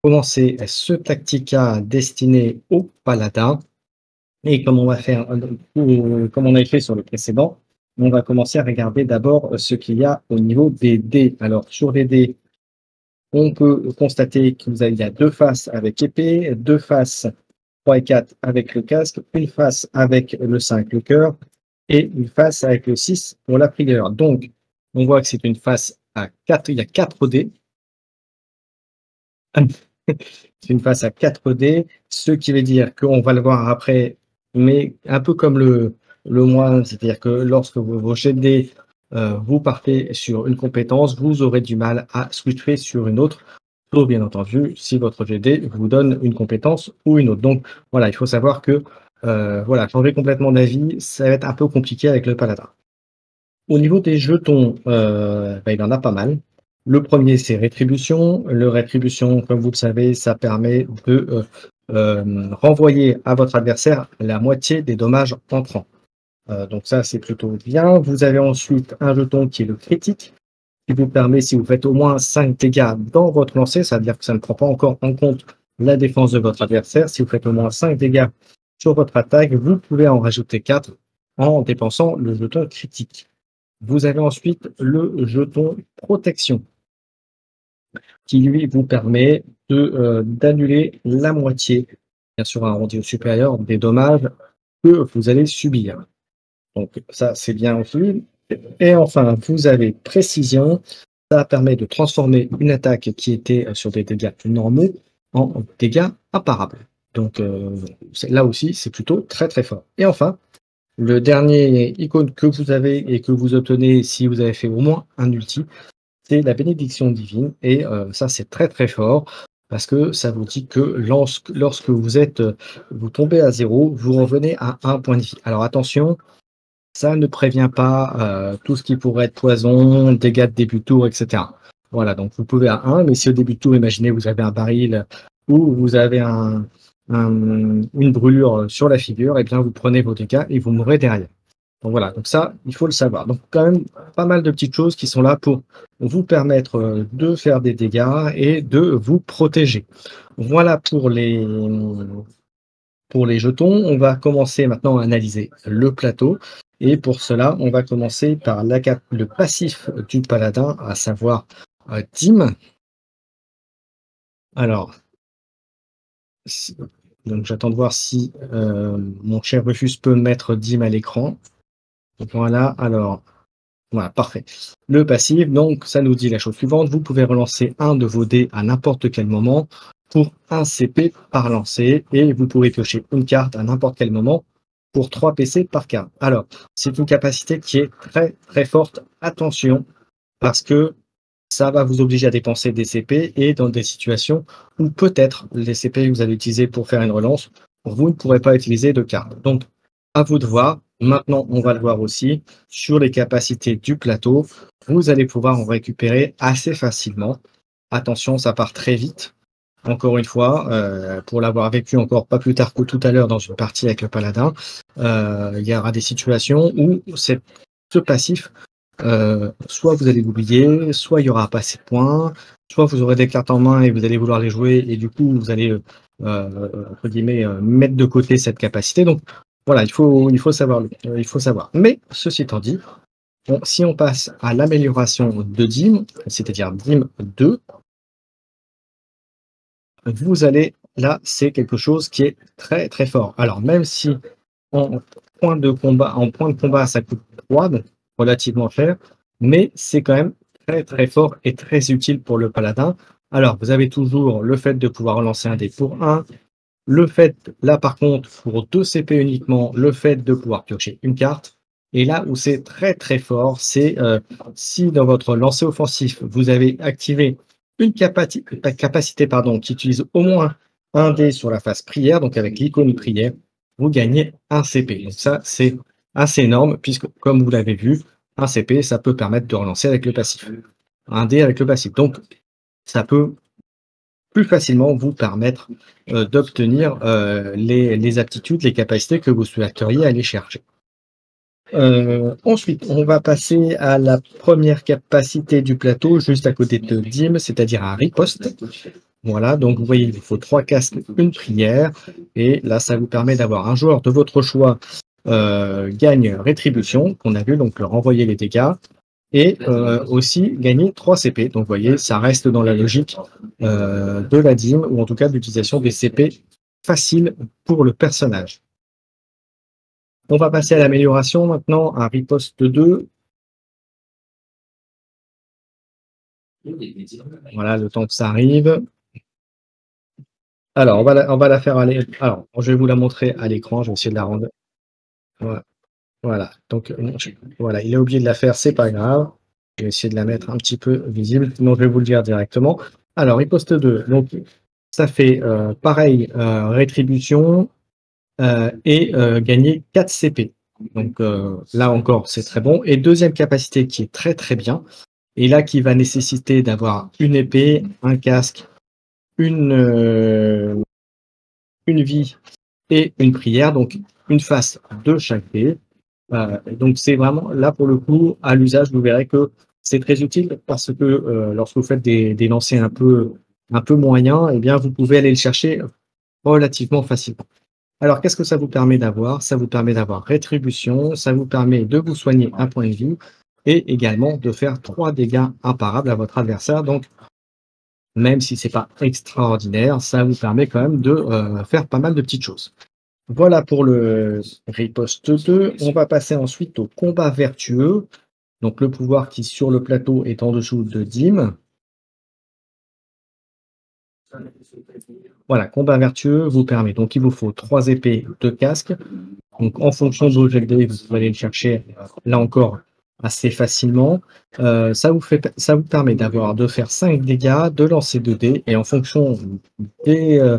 commencer ce tactica destiné au paladin. Et comme on va faire, comme on avait fait sur le précédent, on va commencer à regarder d'abord ce qu'il y a au niveau des dés. Alors, sur les dés, on peut constater qu'il y a deux faces avec épée, deux faces 3 et 4 avec le casque, une face avec le 5 le cœur, et une face avec le 6 pour la prière. Donc, on voit que c'est une face à 4, il y a 4 dés. C'est une face à 4 dés, ce qui veut dire qu'on va le voir après, mais un peu comme le moine, c'est-à-dire que lorsque vos jets de dés, vous partez sur une compétence, vous aurez du mal à switcher sur une autre, sauf bien entendu si votre jet de dés vous donne une compétence ou une autre. Donc voilà, il faut savoir que voilà, changer complètement d'avis, ça va être un peu compliqué avec le paladin. Au niveau des jetons, bah, il y en a pas mal. Le premier, c'est rétribution. Le rétribution, comme vous le savez, ça permet de renvoyer à votre adversaire la moitié des dommages entrants. Donc ça, c'est plutôt bien. Vous avez ensuite un jeton qui est le critique, qui vous permet, si vous faites au moins 5 dégâts dans votre lancer, ça veut dire que ça ne prend pas encore en compte la défense de votre adversaire. Si vous faites au moins 5 dégâts sur votre attaque, vous pouvez en rajouter 4 en dépensant le jeton critique. Vous avez ensuite le jeton protection qui lui vous permet d'annuler la moitié, bien sûr un arrondi au supérieur, des dommages que vous allez subir. Donc ça c'est bien aussi. Et enfin, vous avez précision, ça permet de transformer une attaque qui était sur des dégâts normaux en dégâts imparables. Donc là aussi, c'est plutôt très très fort. Et enfin, le dernier icône que vous avez et que vous obtenez si vous avez fait au moins un ulti, c'est la bénédiction divine. Et ça, c'est très très fort parce que ça vous dit que lorsque vous tombez à 0, vous revenez à 1 point de vie. Alors attention, ça ne prévient pas tout ce qui pourrait être poison, dégâts de début de tour, etc. Voilà, donc vous pouvez à 1, mais si au début de tour, imaginez, vous avez un baril ou vous avez une brûlure sur la figure, et bien vous prenez vos dégâts et vous mourrez derrière. Donc voilà, donc ça, il faut le savoir. Donc quand même pas mal de petites choses qui sont là pour vous permettre de faire des dégâts et de vous protéger. Voilà pour les jetons. On va commencer maintenant à analyser le plateau. Et pour cela, on va commencer par le passif du paladin, à savoir Dîme. Alors, si- donc j'attends de voir si mon cher Rufus peut mettre Dîme à l'écran. Voilà, alors, voilà, parfait. Le passif, donc, ça nous dit la chose suivante. Vous pouvez relancer un de vos dés à n'importe quel moment pour un CP par lancer et vous pouvez piocher une carte à n'importe quel moment pour 3 PC par carte. Alors, c'est une capacité qui est très très forte. Attention, parce que ça va vous obliger à dépenser des CP et dans des situations où peut-être les CP que vous allez utiliser pour faire une relance, vous ne pourrez pas utiliser de carte. Donc, à vous de voir. Maintenant, on va le voir aussi sur les capacités du plateau. Vous allez pouvoir en récupérer assez facilement. Attention, ça part très vite. Encore une fois, pour l'avoir vécu encore pas plus tard que tout à l'heure dans une partie avec le paladin, il y aura des situations où ce passif, soit vous allez l'oublier, soit il n'y aura pas assez de points, soit vous aurez des cartes en main et vous allez vouloir les jouer et du coup vous allez entre guillemets mettre de côté cette capacité. Donc voilà, il faut savoir, il faut savoir. Mais ceci étant dit, bon, si on passe à l'amélioration de Dîme, c'est-à-dire Dîme 2, vous allez là, c'est quelque chose qui est très très fort. Alors même si en en point de combat, ça coûte 3, donc relativement cher, mais c'est quand même très très fort et très utile pour le paladin. Alors, vous avez toujours le fait de pouvoir relancer un dé pour 1, le fait, là par contre, pour 2 CP uniquement, le fait de pouvoir piocher une carte. Et là où c'est très très fort, c'est si dans votre lancer offensif, vous avez activé une capacité pardon, qui utilise au moins un dé sur la phase prière, donc avec l'icône prière, vous gagnez un CP. Donc ça, c'est assez énorme, puisque comme vous l'avez vu, un CP, ça peut permettre de relancer avec le passif. Un dé avec le passif. Donc, ça peut plus facilement vous permettre d'obtenir les aptitudes, les capacités que vous souhaiteriez aller chercher. Ensuite, on va passer à la première capacité du plateau, juste à côté de Dîme, c'est-à-dire à riposte. Voilà, donc vous voyez, il vous faut 3 casques, une prière, et là, ça vous permet d'avoir un joueur de votre choix gagne rétribution, qu'on a vu, donc leur envoyer les dégâts, et aussi gagner 3 CP. Donc vous voyez, ça reste dans la logique de la dîme, ou en tout cas de l'utilisation des CP faciles pour le personnage. On va passer à l'amélioration maintenant, à riposte 2. Voilà, le temps que ça arrive. Alors, on va la faire aller. Alors, je vais vous la montrer à l'écran. Je vais essayer de la rendre. Voilà. Voilà. Donc, voilà, il est oublié de la faire, c'est pas grave. Je vais essayer de la mettre un petit peu visible. Sinon, je vais vous le dire directement. Alors, riposte 2. Donc, ça fait pareil, rétribution et gagner 4 CP. Donc, là encore, c'est très bon. Et deuxième capacité qui est très très bien. Et là, qui va nécessiter d'avoir une épée, un casque, une, une vie et une prière, donc une face de chaque dé. Donc c'est vraiment là pour le coup, à l'usage, vous verrez que c'est très utile parce que lorsque vous faites des lancers un peu moyens, eh bien vous pouvez aller le chercher relativement facilement. Alors qu'est-ce que ça vous permet d'avoir? Ça vous permet d'avoir rétribution, ça vous permet de vous soigner un point de vie et également de faire 3 dégâts imparables à votre adversaire. Donc même si c'est pas extraordinaire, ça vous permet quand même de faire pas mal de petites choses. Voilà pour le riposte 2. On va passer ensuite au combat vertueux. Donc le pouvoir qui sur le plateau est en dessous de Dim. Voilà, combat vertueux vous permet. Donc il vous faut 3 épées, 2 casques. Donc en fonction de vos jets de dés, vous pouvez aller le chercher là encore assez facilement. Ça vous permet de faire 5 dégâts, de lancer 2 dés, et en fonction des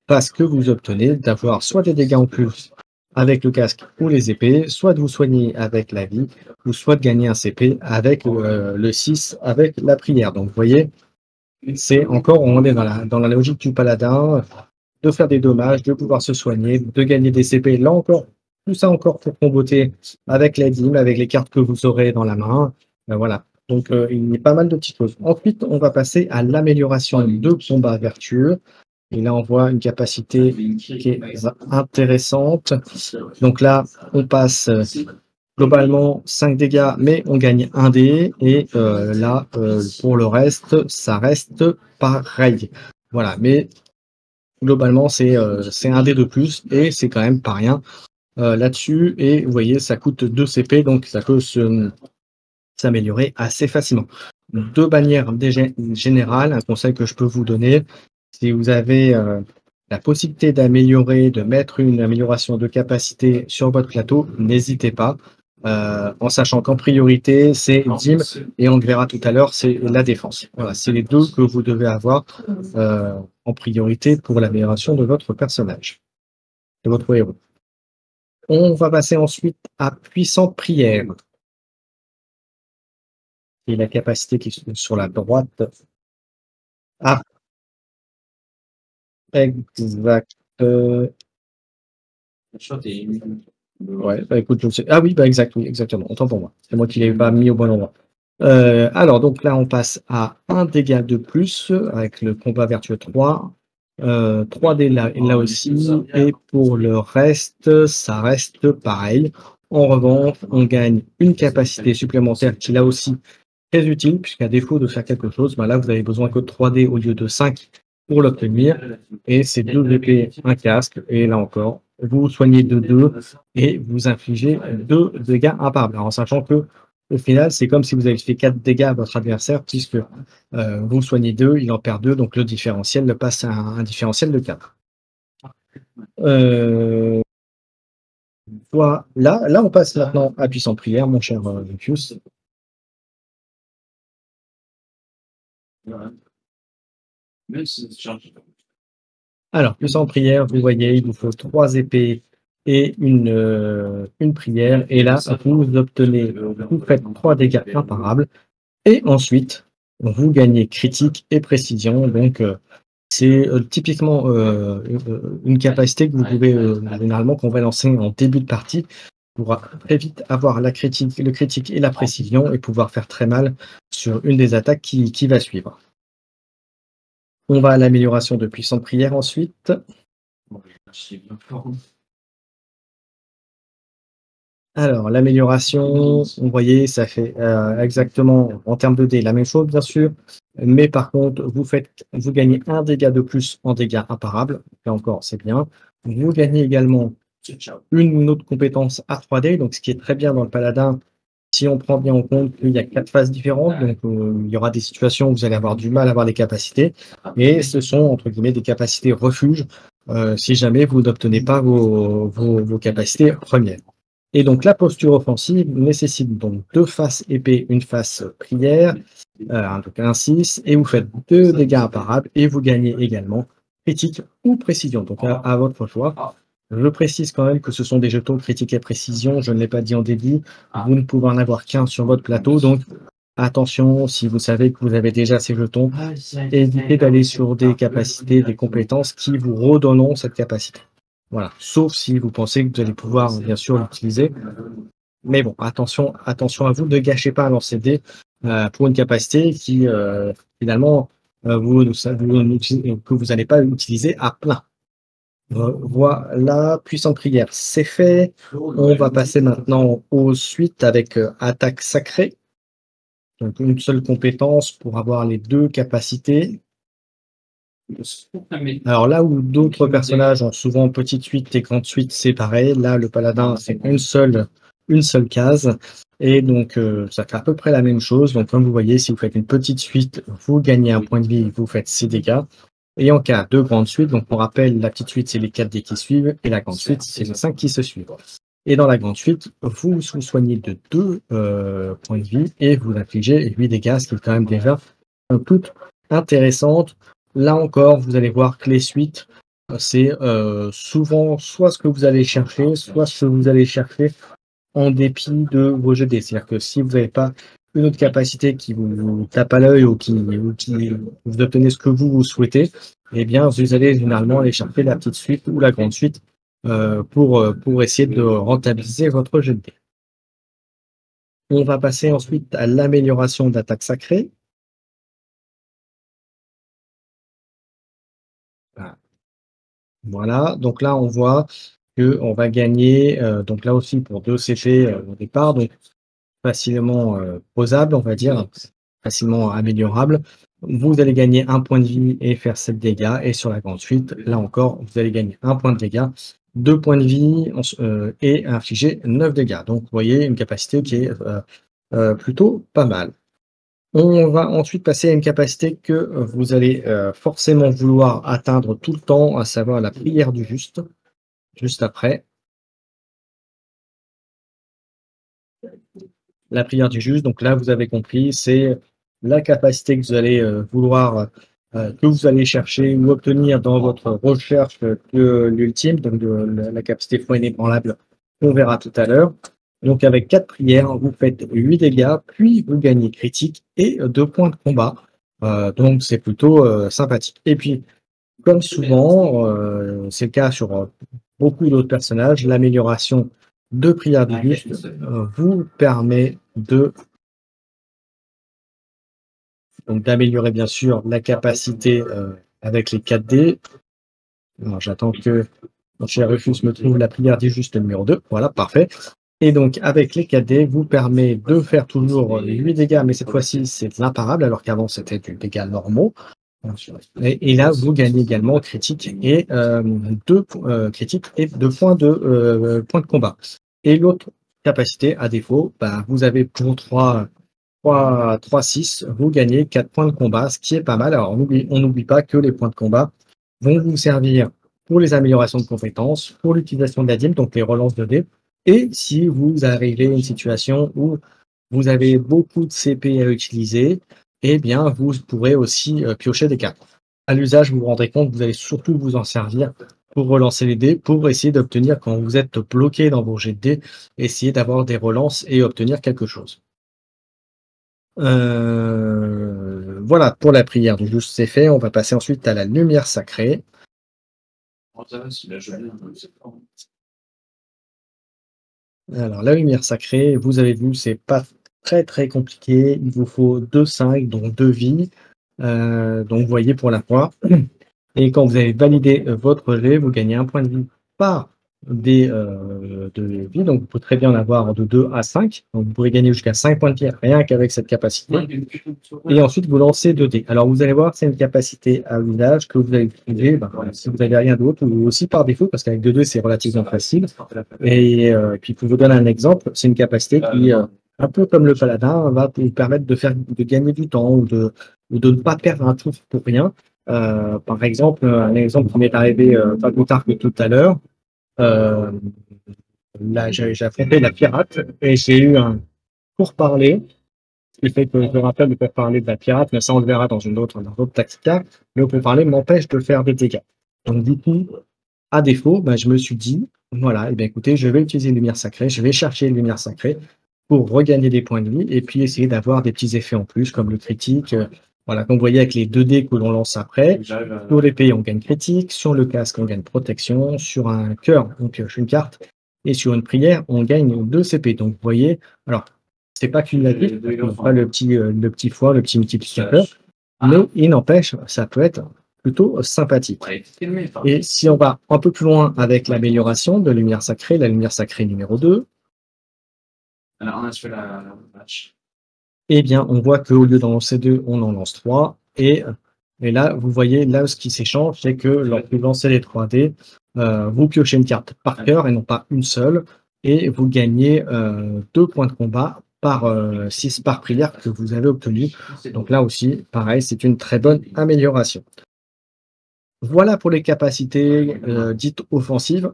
passes que vous obtenez, d'avoir soit des dégâts en plus avec le casque ou les épées, soit de vous soigner avec la vie, ou soit de gagner un CP avec le 6 avec la prière. Donc vous voyez, c'est encore, on est dans la logique du paladin, de faire des dommages, de pouvoir se soigner, de gagner des CP. Là encore, tout ça encore pour comboter avec la dîme, avec les cartes que vous aurez dans la main. Voilà. Donc il y a pas mal de petites choses. Ensuite, on va passer à l'amélioration de combat vertueux. Et là, on voit une capacité qui est intéressante. Donc là, on passe globalement 5 dégâts, mais on gagne 1 dé. Et là, pour le reste, ça reste pareil. Voilà, mais globalement, c'est un dé de plus et c'est quand même pas rien là-dessus. Et vous voyez, ça coûte 2 CP, donc ça peut s'améliorer assez facilement. De manière générale, un conseil que je peux vous donner, si vous avez la possibilité d'améliorer, de mettre une amélioration de capacité sur votre plateau, n'hésitez pas. En sachant qu'en priorité, c'est Dim et on le verra tout à l'heure, c'est la défense. Voilà, c'est les deux que vous devez avoir en priorité pour l'amélioration de votre personnage, de votre héros. On va passer ensuite à puissante prière. Et la capacité qui est sur la droite. Ah, exact. Ouais, bah écoute, je sais. Ah oui, bah exact, oui, exactement. Autant pour moi. C'est moi qui l'ai pas mis au bon endroit. Alors, donc là, on passe à un dégât de plus avec le combat vertueux 3. 3D là aussi. Et pour le reste, ça reste pareil. En revanche, on gagne une capacité supplémentaire qui là aussi très utile, puisqu'à défaut de faire quelque chose, bah là, vous avez besoin que de 3D au lieu de 5 pour l'obtenir. Et c'est 2 épées, un casque. Et là encore, vous soignez de 2 et vous infligez 2 dégâts imparables. Alors, en sachant que au final, c'est comme si vous avez fait 4 dégâts à votre adversaire, puisque vous soignez 2, il en perd 2, donc le différentiel le passe à un différentiel de 4. Voilà. Là, on passe maintenant à puissante prière, mon cher Lucius. Alors, puissante prière, vous voyez, il vous faut 3 épées et une prière. Et là, vous obtenez, vous faites 3 dégâts imparables. Et ensuite, vous gagnez critique et précision. Donc, c'est typiquement une capacité que vous pouvez, généralement, qu'on va lancer en début de partie pour très vite avoir la critique, le critique et la précision et pouvoir faire très mal sur une des attaques qui va suivre. On va à l'amélioration de puissante prière ensuite. Alors, l'amélioration, vous voyez, ça fait exactement en termes de dés la même chose, bien sûr. Mais par contre, vous gagnez un dégât de plus en dégâts imparables. Là encore, c'est bien. Vous gagnez également une autre compétence à 3D. Donc, ce qui est très bien dans le paladin, si on prend bien en compte qu'il y a 4 phases différentes, donc il y aura des situations où vous allez avoir du mal à avoir les capacités. Et ce sont, entre guillemets, des capacités refuge si jamais vous n'obtenez pas vos capacités premières. Et donc la posture offensive nécessite donc 2 faces épée, une face prière, donc un 6, et vous faites 2 dégâts imparables et vous gagnez également critique ou précision, donc à votre choix. Je précise quand même que ce sont des jetons critique et précision, je ne l'ai pas dit en début, vous ne pouvez en avoir qu'un sur votre plateau, donc attention, si vous savez que vous avez déjà ces jetons, évitez d'aller sur des capacités, des compétences qui vous redonneront cette capacité. Voilà, sauf si vous pensez que vous allez pouvoir bien sûr l'utiliser. Mais bon, attention à vous, ne gâchez pas un lancer de dés pour une capacité qui finalement que vous n'allez pas utiliser à plein. Voilà, puissante prière, c'est fait. On va passer maintenant aux suites avec attaque sacrée. Donc une seule compétence pour avoir les 2 capacités. Alors là où d'autres personnages ont souvent petite suite et grande suite séparées, là le paladin c'est une seule case et donc ça fait à peu près la même chose. Donc comme vous voyez, si vous faites une petite suite, vous gagnez un point de vie, vous faites 6 dégâts. Et en cas de grande suite, donc on rappelle, la petite suite c'est les 4 dés qui suivent et la grande suite c'est les 5 qui se suivent. Et dans la grande suite, vous vous soignez de 2 points de vie et vous infligez 8 dégâts, ce qui est quand même déjà toute intéressante. Là encore, vous allez voir que les suites, c'est souvent soit ce que vous allez chercher, soit ce que vous allez chercher en dépit de vos jets de dés. C'est-à-dire que si vous n'avez pas une autre capacité qui vous tape à l'œil ou qui vous obtenez ce que vous souhaitez, eh bien, vous allez généralement aller chercher la petite suite ou la grande suite pour essayer de rentabiliser votre jet de dés. On va passer ensuite à l'amélioration d'attaque sacrée. Voilà, donc là, on voit qu'on va gagner, donc là aussi pour 2 CP au départ, donc facilement posable, on va dire, facilement améliorable. Vous allez gagner un point de vie et faire 7 dégâts. Et sur la grande suite, là encore, vous allez gagner un point de dégâts, 2 points de vie et infliger 9 dégâts. Donc, vous voyez, une capacité qui est plutôt pas mal. On va ensuite passer à une capacité que vous allez forcément vouloir atteindre tout le temps, à savoir la prière du juste, juste après. La prière du juste, donc là, vous avez compris, c'est la capacité que vous allez vouloir, que vous allez chercher ou obtenir dans votre recherche de l'ultime, donc de la capacité foi inébranlable, on verra tout à l'heure. Donc avec 4 prières, vous faites 8 dégâts, puis vous gagnez critique et 2 points de combat. Donc c'est plutôt sympathique. Et puis, comme souvent, c'est le cas sur beaucoup d'autres personnages, l'amélioration de prière du juste vous permet d'améliorer bien sûr la capacité avec les 4D. Alors j'attends que mon cher Rufus me trouve la prière du juste numéro 2. Voilà, parfait. Et donc, avec les 4D, vous permet de faire toujours 8 dégâts, mais cette fois-ci, c'est de l'imparable, alors qu'avant, c'était du dégâts normaux. Et là, vous gagnez également critique et 2 critiques et 2 points de combat. Et l'autre capacité, à défaut, bah, vous avez pour 6, vous gagnez 4 points de combat, ce qui est pas mal. Alors, on n'oublie pas que les points de combat vont vous servir pour les améliorations de compétences, pour l'utilisation de la dîme, donc les relances de dés, et si vous arrivez à une situation où vous avez beaucoup de CP à utiliser, eh bien, vous pourrez aussi piocher des cartes. À l'usage, vous vous rendrez compte que vous allez surtout vous en servir pour relancer les dés, pour essayer d'obtenir, quand vous êtes bloqué dans vos jets de dés, essayer d'avoir des relances et obtenir quelque chose. Voilà, pour la prière du juste, c'est fait. On va passer ensuite à la lumière sacrée. Alors, la lumière sacrée, vous avez vu, c'est pas très très compliqué. Il vous faut 2 5, donc 2 vies. Donc, vous voyez pour la fois. Et quand vous avez validé votre jet, vous gagnez un point de vie par dé de vie. Donc, vous pouvez très bien en avoir de 2 à 5. Donc, vous pouvez gagner jusqu'à 5 points de vie rien qu'avec cette capacité. Et ensuite, vous lancez 2 dés. Alors, vous allez voir, c'est une capacité à usage que vous allez utiliser si vous n'avez rien d'autre ou aussi par défaut, parce qu'avec 2 dés, c'est relativement facile. Et puis, pour vous donner un exemple, c'est une capacité qui, un peu comme le paladin, va vous permettre de gagner du temps ou de ne pas perdre un tour pour rien. Par exemple, un exemple qui m'est arrivé pas plus tard que tout à l'heure. Euh, Là, j'ai affronté la pirate et j'ai eu un pourparler. Ce qui fait que je me rappelle de parler de la pirate, mais ça on le verra dans dans d'autres tactiques. Le pourparler m'empêche de faire des dégâts. Donc du coup, à défaut, je me suis dit, voilà, et bien écoutez, je vais utiliser une lumière sacrée, je vais chercher une lumière sacrée pour regagner des points de vie et puis essayer d'avoir des petits effets en plus, comme le critique. Voilà, comme vous voyez avec les 2 dés que l'on lance après. Sur l'épée, on gagne critique, sur le casque, on gagne protection, sur un cœur, on pioche une carte, et sur une prière, on gagne 2 CP. Donc vous voyez, alors, c'est pas cumulatif, pas le petit foie, le petit multiplicateur, mais il n'empêche, ça peut être plutôt sympathique. Et si on va un peu plus loin avec l'amélioration de lumière sacrée, la lumière sacrée numéro 2, eh bien, on voit qu'au lieu d'en lancer 2, on en lance 3. Et là, vous voyez, là, ce qui s'échange, c'est que lorsque vous lancez les 3 dés, vous piochez une carte par cœur et non pas une seule. Et vous gagnez 2 points de combat par 6 par prière que vous avez obtenu. Donc là aussi, pareil, c'est une très bonne amélioration. Voilà pour les capacités dites offensives.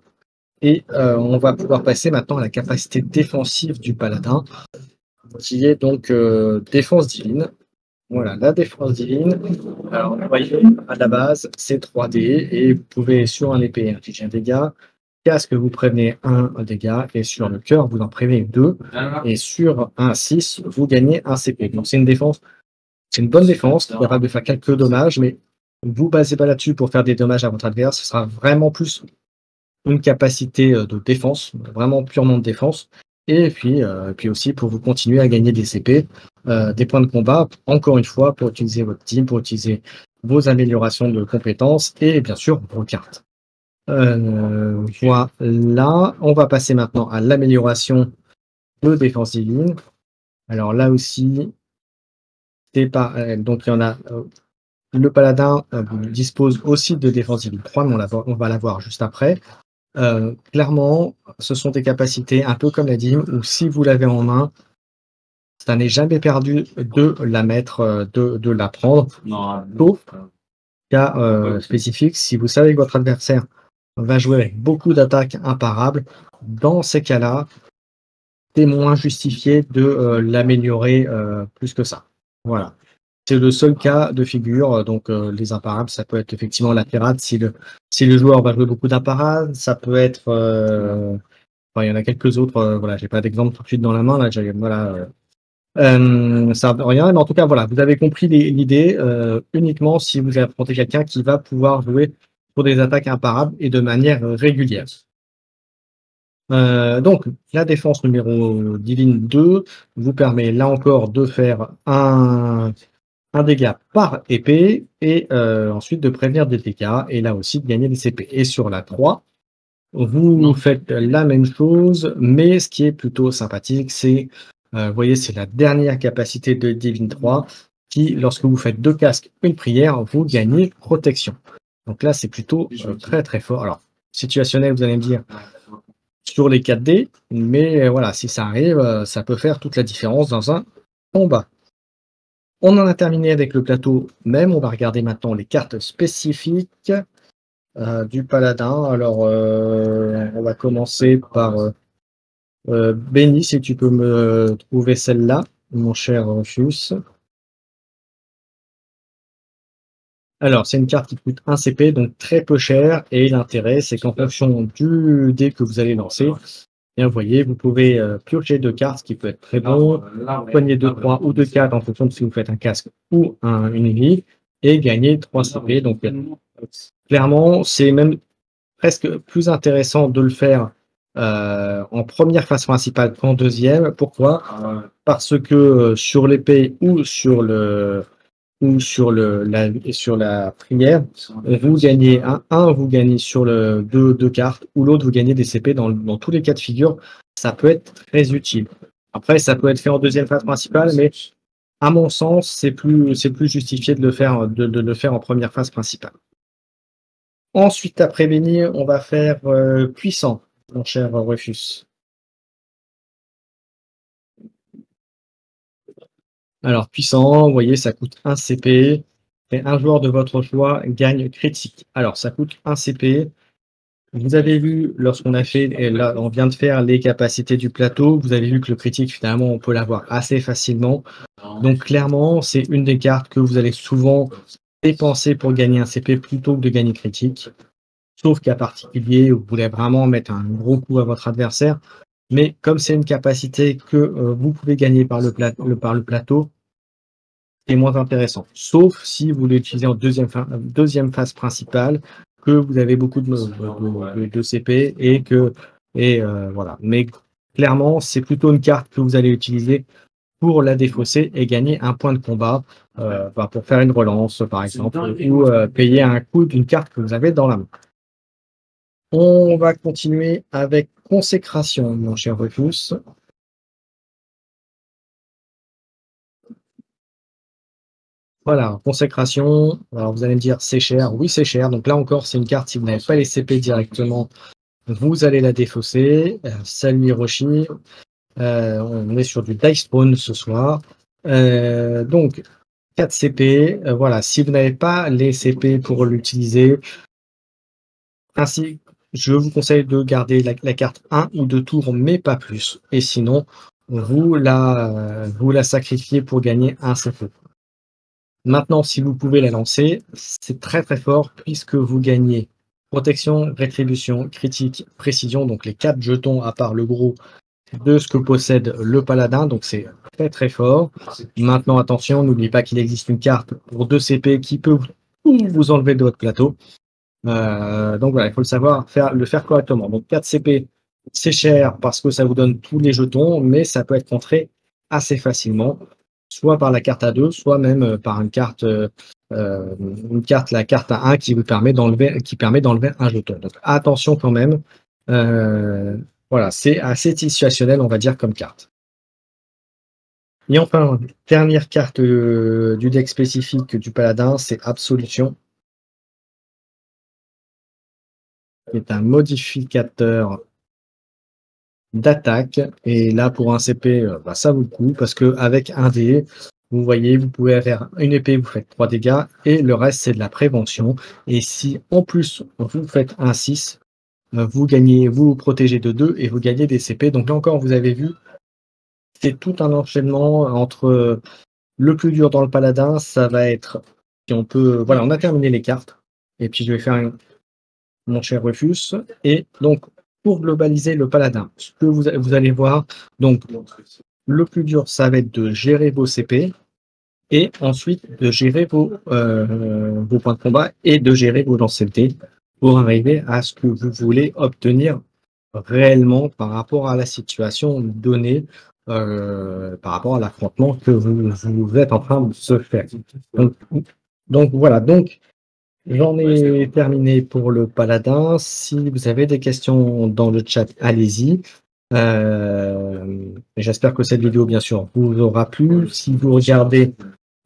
Et on va pouvoir passer maintenant à la capacité défensive du paladin, qui est donc défense divine. Voilà, la défense divine. Alors, vous voyez, à la base, c'est 3D et vous pouvez, sur un épée, infliger un dégât. Casque, vous prévenez un dégât et sur le cœur, vous en prévenez 2. Et sur un 6, vous gagnez un CP. Donc, c'est une défense, c'est une bonne défense qui est capable de faire quelques dommages, mais vous basez pas là-dessus pour faire des dommages à votre adversaire. Ce sera vraiment plus une capacité de défense, vraiment purement de défense. Et puis aussi pour vous continuer à gagner des CP, des points de combat, encore une fois, pour utiliser votre team, pour utiliser vos améliorations de compétences et bien sûr vos cartes. Voilà, on va passer maintenant à l'amélioration de défense divine. Alors là aussi, donc il y en a. Le paladin dispose aussi de défense divine 3, mais on va la voir juste après. Clairement, ce sont des capacités un peu comme la dîme, où si vous l'avez en main, ça n'est jamais perdu de la mettre, de la prendre, sauf cas spécifique, si vous savez que votre adversaire va jouer avec beaucoup d'attaques imparables, dans ces cas-là, c'est moins justifié de l'améliorer plus que ça. Voilà. C'est le seul cas de figure, donc les imparables, ça peut être effectivement la pirate si le joueur va jouer beaucoup d'imparables, ça peut être il y en a quelques autres, voilà, j'ai pas d'exemple tout de suite dans la main, là, voilà, ça ne rien, mais en tout cas, voilà, vous avez compris l'idée, uniquement si vous affrontez quelqu'un qui va pouvoir jouer pour des attaques imparables et de manière régulière. Donc, la défense numéro divine 2 vous permet là encore de faire un dégât par épée et ensuite de prévenir des dégâts et là aussi de gagner des CP. Et sur la 3, vous faites la même chose, mais ce qui est plutôt sympathique, c'est, vous voyez, c'est la dernière capacité de Divine 3 qui, lorsque vous faites 2 casques, une prière, vous gagnez protection. Donc là, c'est plutôt très très fort. Alors, situationnel, vous allez me dire, sur les 4D, mais voilà, si ça arrive, ça peut faire toute la différence dans un combat. On en a terminé avec le plateau même, on va regarder maintenant les cartes spécifiques du paladin. Alors, on va commencer par Benny, si tu peux me trouver celle-là, mon cher Rufus. Alors, c'est une carte qui coûte 1 CP, donc très peu cher, et l'intérêt, c'est qu'en fonction du dé que vous allez lancer, bien, vous voyez, vous pouvez piocher 2 cartes, ce qui peut être très bon, poigner 2, 3 ou 2 cartes en fonction de si vous faites un casque ou une vie, et gagner 3 CP. Donc, clairement, c'est même presque plus intéressant de le faire en première phase principale qu'en deuxième. Pourquoi? Parce que sur l'épée ou sur ou sur la prière, vous gagnez un vous gagnez sur le deux cartes, ou l'autre, vous gagnez des CP. Dans tous les cas de figure, ça peut être très utile. Après, ça peut être fait en deuxième phase principale, mais à mon sens, c'est plus justifié de le faire en première phase principale. Ensuite, après Béni, on va faire puissant, mon cher Rufus. Alors, puissant, vous voyez, ça coûte 1 CP, et un joueur de votre choix gagne critique. Alors, ça coûte 1 CP. Vous avez vu, lorsqu'on a fait, et là, on vient de faire les capacités du plateau, vous avez vu que le critique, finalement, on peut l'avoir assez facilement. Donc, clairement, c'est une des cartes que vous allez souvent dépenser pour gagner un CP plutôt que de gagner critique. Sauf cas particulier où vous voulez vraiment mettre un gros coup à votre adversaire. Mais comme c'est une capacité que vous pouvez gagner par le plateau, c'est moins intéressant. Sauf si vous l'utilisez en deuxième phase principale, que vous avez beaucoup de CP et voilà. Mais clairement, c'est plutôt une carte que vous allez utiliser pour la défausser et gagner un point de combat, pour faire une relance, par exemple, ou payer un coup d'une carte que vous avez dans la main. On va continuer avec consécration, mon cher Rufus. Voilà, consécration. Alors vous allez me dire, c'est cher. Oui, c'est cher. Donc là encore, c'est une carte, si vous n'avez pas les CP directement, vous allez la défausser. Salut Hiroshi. On est sur du Dice Throne ce soir. Donc, 4 CP. Voilà, si vous n'avez pas les CP pour l'utiliser, ainsi, je vous conseille de garder la carte 1 ou 2 tours, mais pas plus. Et sinon, vous la sacrifiez pour gagner un CP. Maintenant, si vous pouvez la lancer, c'est très très fort puisque vous gagnez protection, rétribution, critique, précision, donc les 4 jetons à part le gros de ce que possède le paladin, donc c'est très très fort. Maintenant, attention, n'oubliez pas qu'il existe une carte pour 2 CP qui peut vous enlever de votre plateau. Donc voilà, il faut le savoir, le faire correctement. Donc 4 CP, c'est cher parce que ça vous donne tous les jetons, mais ça peut être contré assez facilement, soit par la carte à 2, soit même par la carte à 1 qui permet d'enlever un jeton. Donc attention quand même. Voilà, c'est assez situationnel, on va dire, comme carte. Et enfin, dernière carte du deck spécifique du paladin, c'est Absolution, qui est un modificateur d'attaque. Et là, pour un CP, ça vaut le coup parce qu'avec un dé, vous voyez, vous pouvez faire une épée, vous faites 3 dégâts et le reste, c'est de la prévention. Et si en plus, vous faites un 6, vous protégez de 2 et vous gagnez des CP. Donc là encore, vous avez vu, c'est tout un enchaînement entre le plus dur dans le paladin, ça va être, si on peut, voilà, on a terminé les cartes. Et puis je vais faire mon cher Rufus. Et donc, pour globaliser le paladin, ce que vous allez voir, donc le plus dur, ça va être de gérer vos CP et ensuite de gérer vos points de combat et de gérer vos lancers de dés pour arriver à ce que vous voulez obtenir réellement par rapport à la situation donnée, par rapport à l'affrontement que vous êtes en train de se faire. Donc voilà, donc j'en ai terminé pour le paladin. Si vous avez des questions dans le chat, allez-y. J'espère que cette vidéo, bien sûr, vous aura plu. Si vous regardez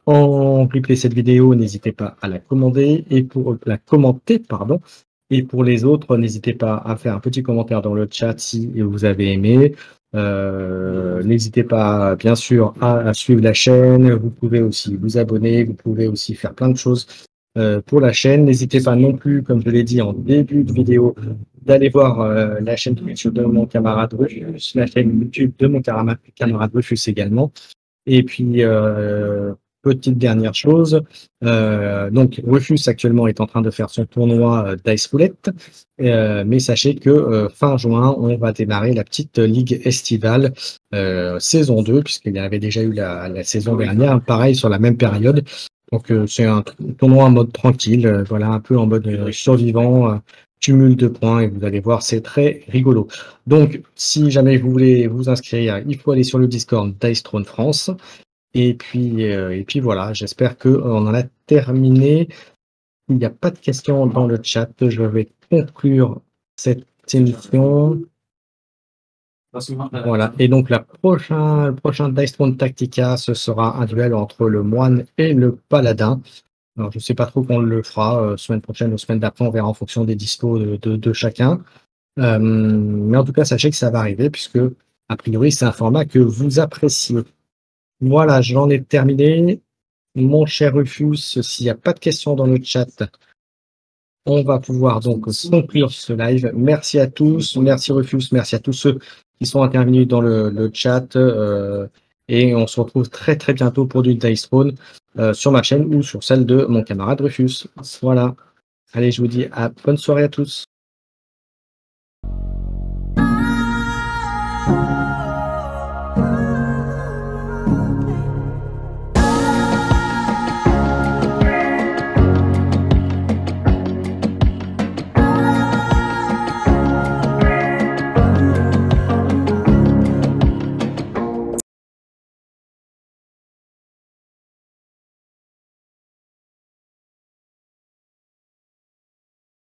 en replay cette vidéo, n'hésitez pas à la commander et pour la commenter, pardon. Et pour les autres, n'hésitez pas à faire un petit commentaire dans le chat si vous avez aimé. N'hésitez pas, bien sûr, à suivre la chaîne. Vous pouvez aussi vous abonner. Vous pouvez aussi faire plein de choses pour la chaîne. N'hésitez pas non plus, comme je l'ai dit en début de vidéo, d'aller voir la chaîne YouTube de mon camarade Rufus, la chaîne YouTube de mon camarade Rufus également. Et puis, petite dernière chose, donc Rufus actuellement est en train de faire son tournoi d'Ice Roulette, mais sachez que fin juin, on va démarrer la petite ligue estivale saison 2, puisqu'il y avait déjà eu la saison dernière, pareil sur la même période. Donc c'est un tournoi en mode tranquille, voilà, un peu en mode survivant, cumul de points, et vous allez voir, c'est très rigolo. Donc, si jamais vous voulez vous inscrire, il faut aller sur le Discord d'Ice Throne France. Et puis voilà, j'espère qu'on en a terminé. Il n'y a pas de questions dans le chat. Je vais conclure cette émission. Voilà. Et donc le prochain Dice Throne Tactica, ce sera un duel entre le moine et le paladin. Alors, je ne sais pas trop quand on le fera, semaine prochaine ou semaine d'après, on verra en fonction des dispos de chacun. Mais en tout cas, sachez que ça va arriver puisque, a priori, c'est un format que vous appréciez. Voilà, j'en ai terminé. Mon cher Rufus, s'il n'y a pas de questions dans le chat, on va pouvoir donc conclure ce live. Merci à tous, merci Rufus, merci à tous ceux qui sont intervenus dans le chat. Et on se retrouve très très bientôt pour du Dice Throne sur ma chaîne ou sur celle de mon camarade Rufus. Voilà. Allez, je vous dis bonne soirée à tous.